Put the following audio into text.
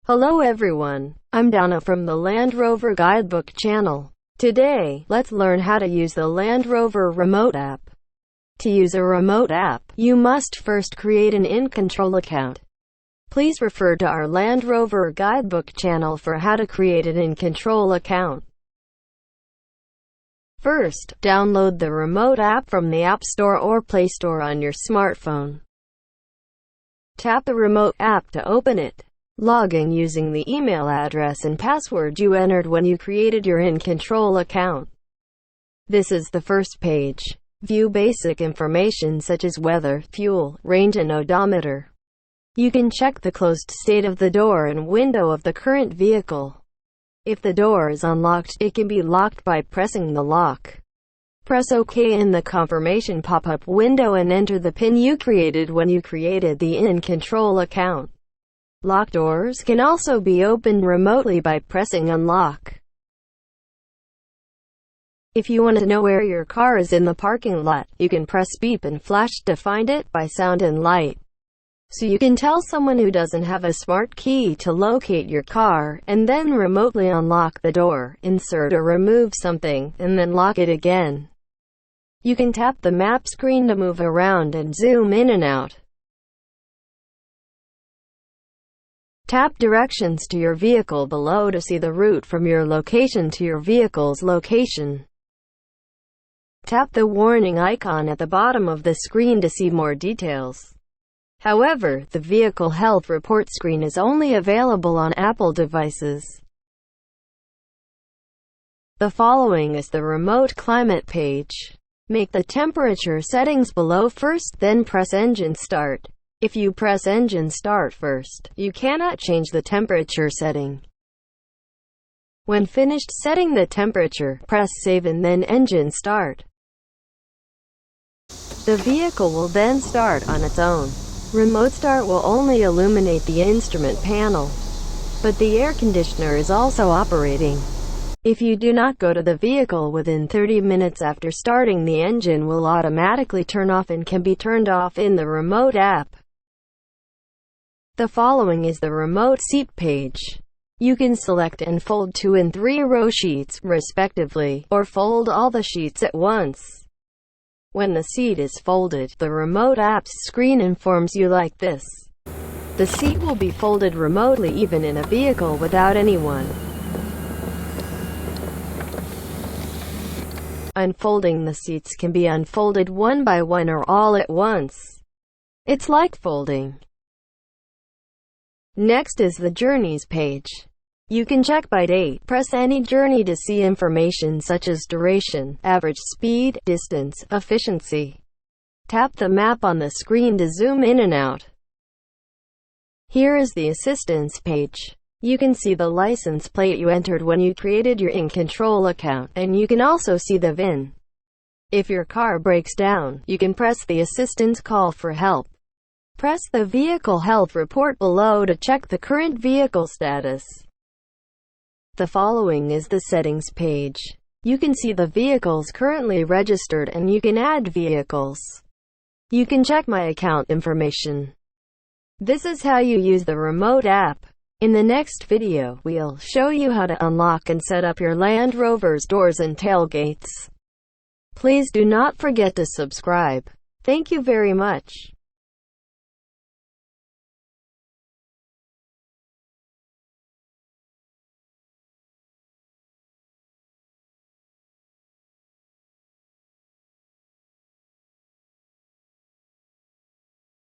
Hello everyone, I'm Donna from the Land Rover Guidebook channel. Today, let's learn how to use the Land Rover remote app. To use a remote app, you must first create an InControl account. Please refer to our Land Rover Guidebook channel for how to create an InControl account. First, download the remote app from the App Store or Play Store on your smartphone. Tap the remote app to open it. Log in using the email address and password you entered when you created your InControl account. This is the first page. View basic information such as weather, fuel, range and odometer. You can check the closed state of the door and window of the current vehicle. If the door is unlocked, it can be locked by pressing the lock. Press OK in the confirmation pop-up window and enter the PIN you created when you created the InControl account. Locked doors can also be opened remotely by pressing unlock. If you want to know where your car is in the parking lot, you can press beep and flash to find it by sound and light. So you can tell someone who doesn't have a smart key to locate your car, and then remotely unlock the door, insert or remove something, and then lock it again. You can tap the map screen to move around and zoom in and out. Tap directions to your vehicle below to see the route from your location to your vehicle's location. Tap the warning icon at the bottom of the screen to see more details. However, the vehicle health report screen is only available on Apple devices. The following is the remote climate page. Make the temperature settings below first, then press engine start. If you press engine start first, you cannot change the temperature setting. When finished setting the temperature, press save and then engine start. The vehicle will then start on its own. Remote start will only illuminate the instrument panel, but the air conditioner is also operating. If you do not go to the vehicle within 30 minutes after starting, the engine will automatically turn off and can be turned off in the remote app. The following is the remote seat page. You can select and fold 2 and 3 row sheets, respectively, or fold all the sheets at once. When the seat is folded, the remote app's screen informs you like this. The seat will be folded remotely even in a vehicle without anyone. Unfolding the seats can be unfolded one by one or all at once. It's like folding. Next is the journeys page. You can check by date. Press any journey to see information such as duration, average speed, distance, efficiency. Tap the map on the screen to zoom in and out. Here is the assistance page. You can see the license plate you entered when you created your InControl account, and you can also see the VIN. If your car breaks down, you can press the assistance call for help. Press the vehicle health report below to check the current vehicle status. The following is the settings page. You can see the vehicles currently registered and you can add vehicles. You can check my account information. This is how you use the remote app. In the next video, we'll show you how to unlock and set up your Land Rover's doors and tailgates. Please do not forget to subscribe. Thank you very much.